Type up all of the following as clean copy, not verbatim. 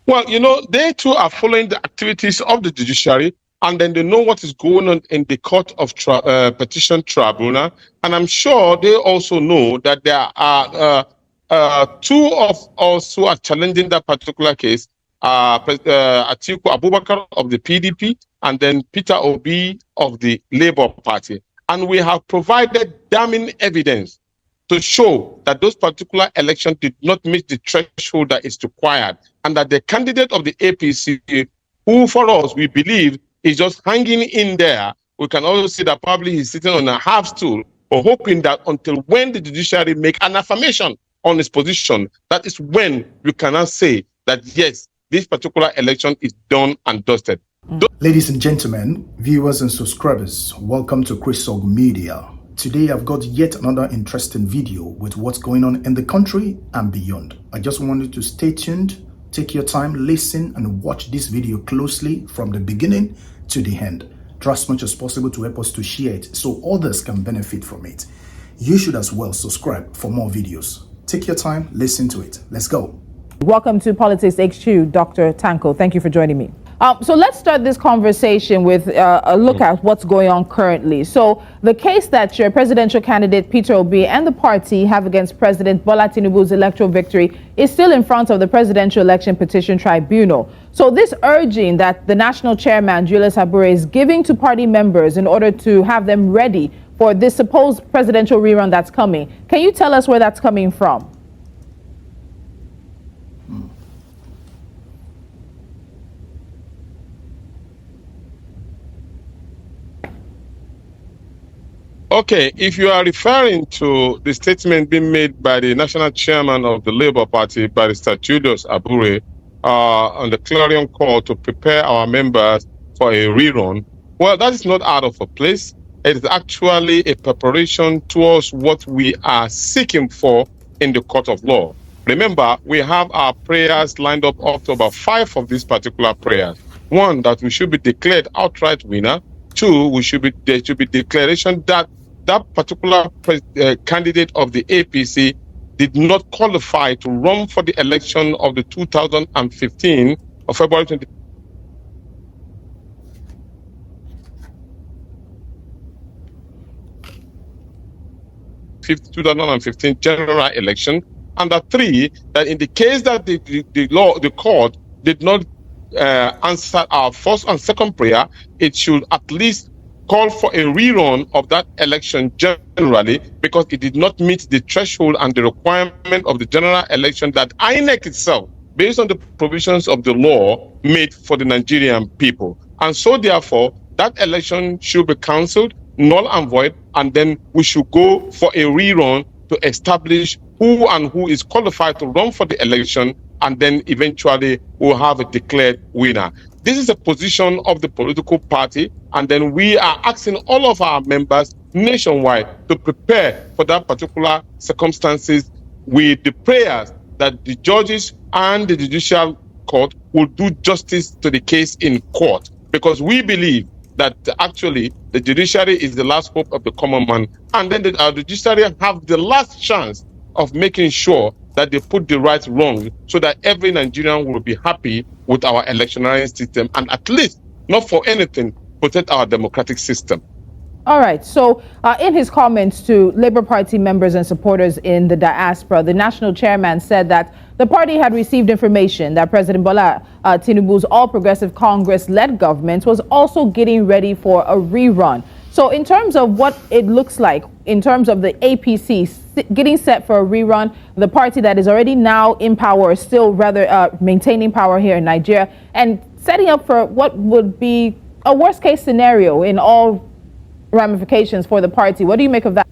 Well, they too are following the activities of the judiciary, and then they know what is going on in the court of petition tribunal. And I'm sure they also know that there are two of us who are challenging that particular case, Atiku Abubakar of the PDP, and then Peter Obi of the Labour Party. And we have provided damning evidence to show that those particular elections did not meet the threshold that is required, and that the candidate of the APC, who for us we believe is just hanging in there, we can also see that probably he's sitting on a half stool, or hoping that until when the judiciary make an affirmation on his position, that is when we cannot say that yes, this particular election is done and dusted. Ladies and gentlemen, viewers and subscribers, welcome to Chris Og Media. Today I've got yet another interesting video with what's going on in the country and beyond. I just wanted to stay tuned, take your time, listen and watch this video closely from the beginning to the end. Try as much as possible to help us to share it so others can benefit from it. You should as well subscribe for more videos. Take your time, listen to it. Let's go. Welcome to Politics HQ, Dr. Tanko. Thank you for joining me. So let's start this conversation with a look at what's going on currently. So the case that your presidential candidate Peter Obi and the party have against President Bola Tinubu's electoral victory is still in front of the Presidential Election Petition Tribunal. So this urging that the national chairman, Julius Abure, is giving to party members in order to have them ready for this supposed presidential rerun that's coming. Can you tell us where that's coming from? Okay, if you are referring to the statement being made by the national chairman of the Labour Party, Barrister Julius Abure, on the Clarion Call to prepare our members for a rerun, well, that is not out of a place. It is actually a preparation towards what we are seeking for in the court of law. Remember, we have our prayers lined up to about 5 of these particular prayers. 1, that we should be declared outright winner. 2, there should be declaration that that particular candidate of the APC did not qualify to run for the election of the 2015 of February 20. 2015 general election, and that 3, that in the case that the court did not answer our first and second prayer, it should at least call for a rerun of that election generally, because it did not meet the threshold and the requirement of the general election that INEC itself, based on the provisions of the law, made for the Nigerian people. And so therefore, that election should be cancelled, null and void, and then we should go for a rerun to establish who is qualified to run for the election, and then eventually we'll have a declared winner. This is a position of the political party, and then we are asking all of our members nationwide to prepare for that particular circumstances with the prayers that the judges and the judicial court will do justice to the case in court, because we believe that actually the judiciary is the last hope of the common man, and then our judiciary have the last chance of making sure that they put the right wrong, so that every Nigerian will be happy with our electionary system, and at least, not for anything, protect our democratic system. All right. So in his comments to Labour Party members and supporters in the diaspora, the national chairman said that the party had received information that President Bola Tinubu's All Progressive Congress-led government was also getting ready for a rerun. So in terms of what it looks like, in terms of the APC getting set for a rerun, the party that is already now in power, still rather maintaining power here in Nigeria, and setting up for what would be a worst case scenario in all ramifications for the party. What do you make of that?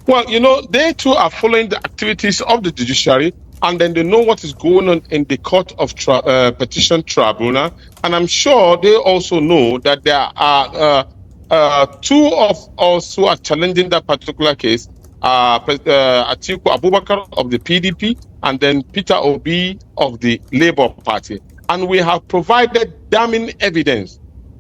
Well, they too are following the activities of the judiciary, and then they know what is going on in the court of petition tribunal. And I'm sure they also know that there are 2 of us who are challenging that particular case, Atiku Abubakar of the PDP, and then Peter Obi of the Labour Party. And we have provided damning evidence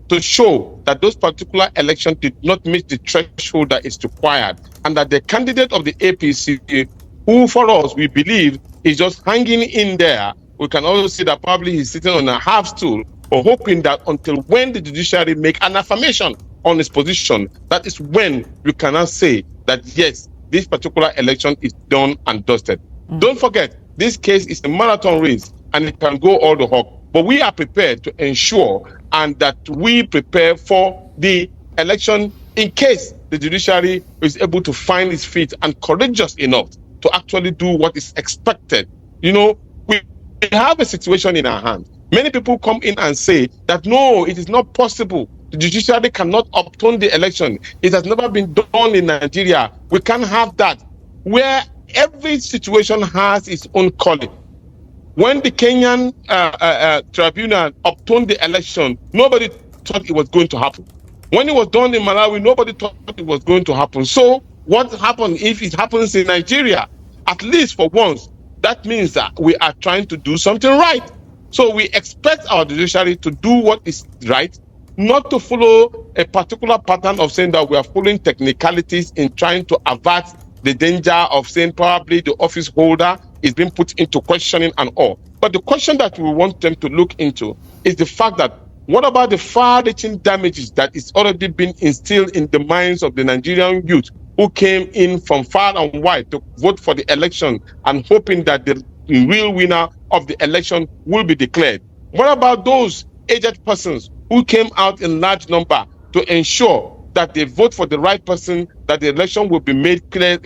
to show that those particular elections did not meet the threshold that is required, and that the candidate of the APC, who for us we believe is just hanging in there, we can also see that probably he's sitting on a half stool or hoping that until when the judiciary make an affirmation on his position, that is when you cannot say that, yes, this particular election is done and dusted. Don't forget, this case is a marathon race and it can go all the hog. But we are prepared to ensure and that we prepare for the election in case the judiciary is able to find its feet and courageous enough to actually do what is expected. You know, we have a situation in our hands. Many people come in and say that, no, it is not possible. The judiciary cannot upturn the election. It has never been done in Nigeria. We can't have that. Where every situation has its own calling. When the Kenyan tribunal upturned the election, nobody thought it was going to happen. When it was done in Malawi, nobody thought it was going to happen. So what happens if it happens in Nigeria? At least for once, that means that we are trying to do something right. So we expect our judiciary to do what is right, not to follow a particular pattern of saying that we are following technicalities in trying to avert the danger of saying probably the office holder is being put into questioning and all. But the question that we want them to look into is the fact that what about the far-reaching damages that is already been instilled in the minds of the Nigerian youth who came in from far and wide to vote for the election and hoping that the real winner of the election will be declared? What about those aged persons who came out in large number to ensure that they vote for the right person, that the election will be made clear,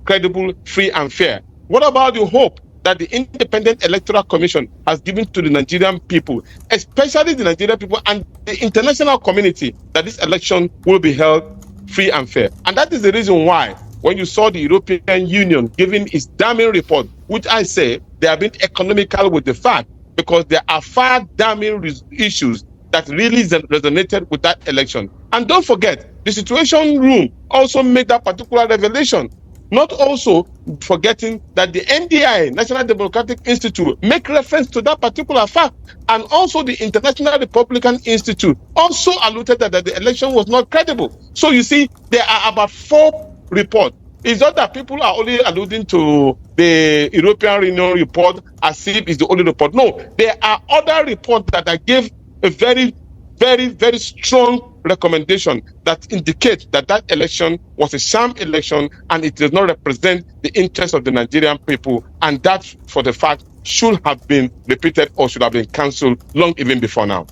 credible, free and fair? What about the hope that the Independent Electoral Commission has given to the Nigerian people, especially the Nigerian people and the international community, that this election will be held free and fair? And that is the reason why when you saw the European Union giving its damning report, which I say they have been economical with the fact, because there are far damning issues that really resonated with that election. And don't forget, the Situation Room also made that particular revelation. Not also forgetting that the NDI, National Democratic Institute, make reference to that particular fact. And also the International Republican Institute also alluded that the election was not credible. So you see, there are about 4 reports. It's not that people are only alluding to the European Union report as if it's the only report. No, there are other reports that give a very, very, very strong recommendation that indicates that that election was a sham election and it does not represent the interests of the Nigerian people, and that, for the fact, should have been repeated or should have been cancelled long even before now.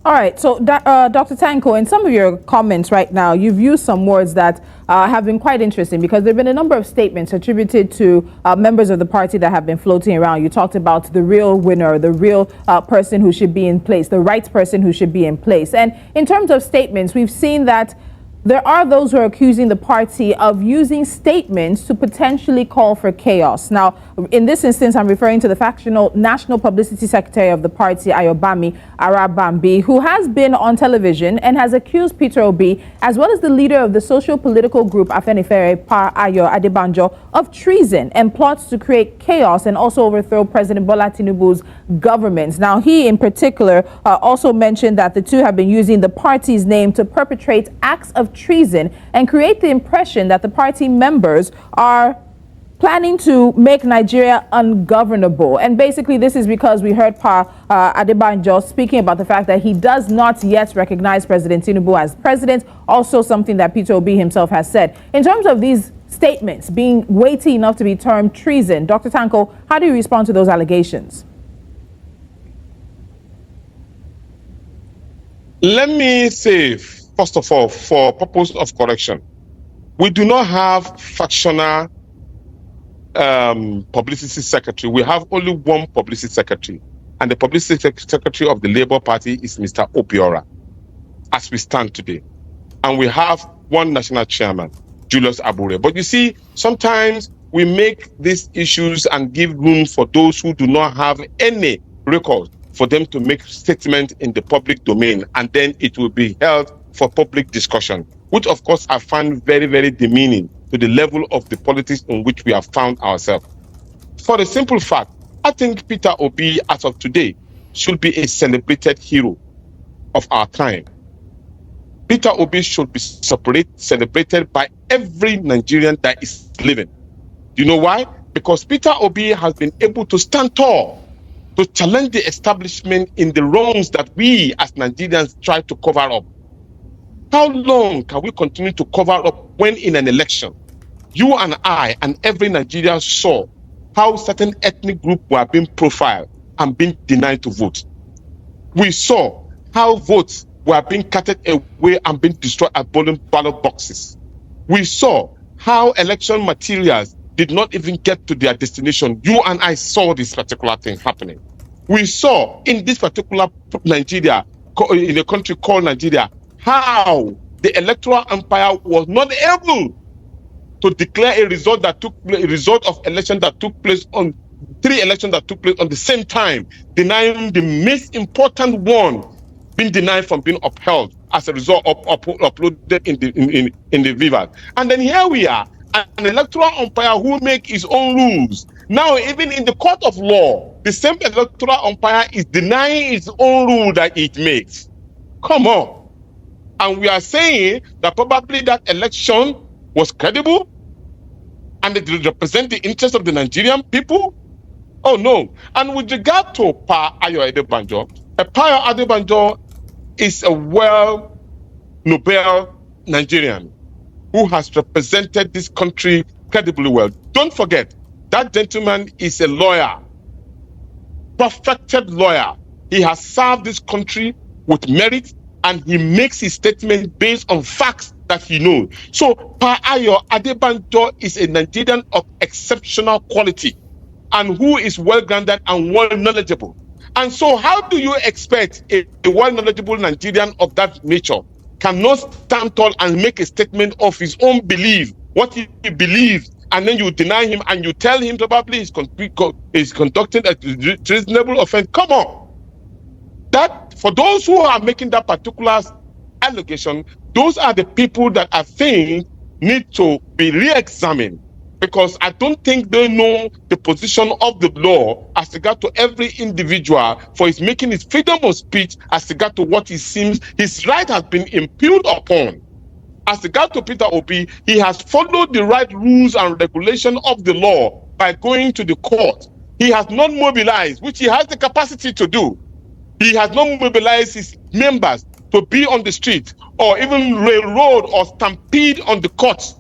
All right, so Dr. Tanko, in some of your comments right now, you've used some words that have been quite interesting, because there have been a number of statements attributed to members of the party that have been floating around. You talked about the real winner, the real person who should be in place, the right person who should be in place. And in terms of statements, we've seen that there are those who are accusing the party of using statements to potentially call for chaos. Now, in this instance, I'm referring to the factional National Publicity Secretary of the party, Ayobami Arabambi, who has been on television and has accused Peter Obi, as well as the leader of the social political group Afenifere, Pa Ayo Adebanjo, of treason and plots to create chaos and also overthrow President Bola Tinubu's government. Now, he in particular also mentioned that the two have been using the party's name to perpetrate acts of treason and create the impression that the party members are planning to make Nigeria ungovernable. And basically this is because we heard Pa Adebanjo speaking about the fact that he does not yet recognize President Tinubu as president, also something that Peter Obi himself has said. In terms of these statements being weighty enough to be termed treason, Dr. Tanko, how do you respond to those allegations? Let me say, first of all, for purpose of correction, we do not have factional publicity secretary. We have only one publicity secretary, and the publicity secretary of the Labour Party is Mr. Obiora, as we stand today. And we have one national chairman, Julius Abure. But you see, sometimes we make these issues and give room for those who do not have any record for them to make statements in the public domain, and then it will be held for public discussion, which of course I find very, very demeaning to the level of the politics in which we have found ourselves. For the simple fact, I think Peter Obi, as of today, should be a celebrated hero of our time. Peter Obi should be celebrated by every Nigerian that is living. Do you know why? Because Peter Obi has been able to stand tall to challenge the establishment in the wrongs that we as Nigerians try to cover up. How long can we continue to cover up when in an election, you and I and every Nigerian saw how certain ethnic groups were being profiled and being denied to vote? We saw how votes were being carted away and being destroyed at ballot boxes. We saw how election materials did not even get to their destination. You and I saw this particular thing happening. We saw in this particular Nigeria, in a country called Nigeria, how the electoral umpire was not able to declare a result of election that took place on 3 elections that took place on the same time, denying the most important one being denied from being upheld as a result of uploaded in the Viva. And then here we are, an electoral umpire who make his own rules. Now, even in the court of law, the same electoral umpire is denying his own rule that it makes. Come on. And we are saying that probably that election was credible and it represent the interest of the Nigerian people. Oh no. And with regard to Pa Ayo Adebanjo, Pa Ayo Adebanjo is a Nobel Nigerian who has represented this country incredibly well. Don't forget, that gentleman is a lawyer, perfected lawyer. He has served this country with merit, and he makes his statement based on facts that he knows. So Pa Ayo Adebanjo is a Nigerian of exceptional quality and who is well-grounded and well-knowledgeable. And so how do you expect a well-knowledgeable Nigerian of that nature cannot stand tall and make a statement of his own belief, what he believes, and then you deny him and you tell him probably is conducting a reasonable offense? Come on. That, for those who are making that particular allegation, those are the people that I think need to be re-examined, because I don't think they know the position of the law as regard to every individual for his making his freedom of speech as regard to what he seems his right has been impugned upon. As regard to Peter Obi, he has followed the right rules and regulation of the law by going to the court. He has not mobilized, which he has the capacity to do. He has not mobilized his members to be on the street or even railroad or stampede on the courts.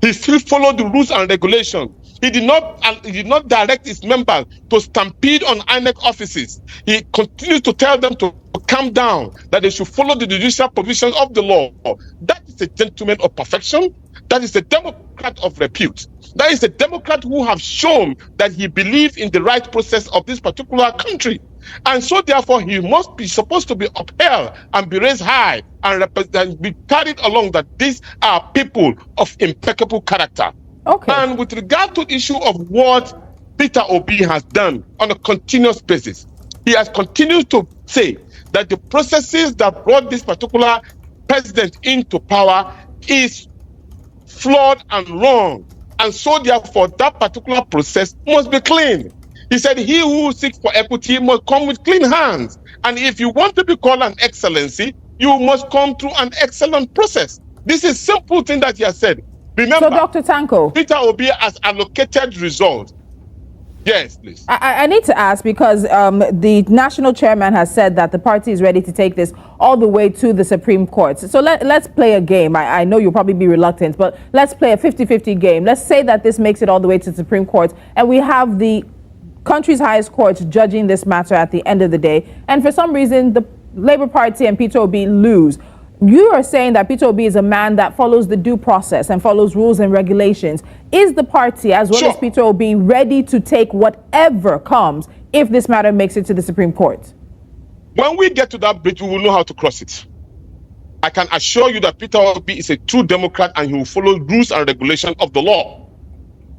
He still followed the rules and regulations. He did not direct his members to stampede on INEC offices. He continues to tell them to calm down, that they should follow the judicial provisions of the law. That is a gentleman of perfection. That is a Democrat of repute. That is a Democrat who have shown that he believes in the right process of this particular country. And so therefore he must be supposed to be upheld and be raised high and be carried along, that these are people of impeccable character. Okay. And with regard to the issue of what Peter Obi has done on a continuous basis, he has continued to say that the processes that brought this particular president into power is flawed and wrong. And so therefore that particular process must be clean. He said, he who seeks for equity must come with clean hands. And if you want to be called an excellency, you must come through an excellent process. This is simple thing that he has said. Remember, so Dr. Tanko, Peter Obi has allocated results. Yes, please. I need to ask, because the national chairman has said that the party is ready to take this all the way to the Supreme Court. So let's play a game. I know you'll probably be reluctant, but let's play a 50-50 game. Let's say that this makes it all the way to the Supreme Court, and we have the country's highest court judging this matter at the end of the day, and for some reason the Labour Party and Peter Obi lose. You are saying that Peter Obi is a man that follows the due process and follows rules and regulations. Is the party, as well as Peter Obi, ready to take whatever comes if this matter makes it to the Supreme Court? When we get to that bridge, we will know how to cross it. I can assure you that Peter Obi is a true Democrat and he will follow rules and regulations of the law.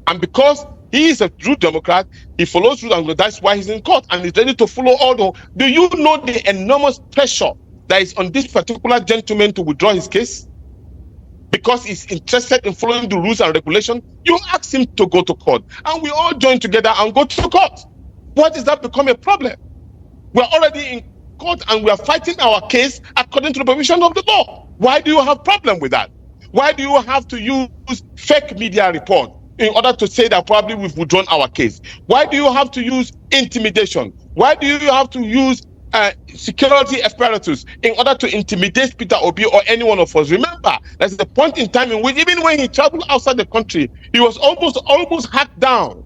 And because he is a true Democrat, he follows rules, and that's why he's in court and he's ready to follow all the... Do you know the enormous pressure that is on this particular gentleman to withdraw his case? Because he's interested in following the rules and regulations. You ask him to go to court, and we all join together and go to court. What does that become a problem? We're already in court and we are fighting our case according to the provision of the law. Why do you have problem with that? Why do you have to use fake media report in order to say that probably we've withdrawn our case? Why do you have to use intimidation? Why do you have to use security apparatus in order to intimidate Peter Obi or any one of us? Remember, there's a point in time in which even when he traveled outside the country, he was almost hacked down.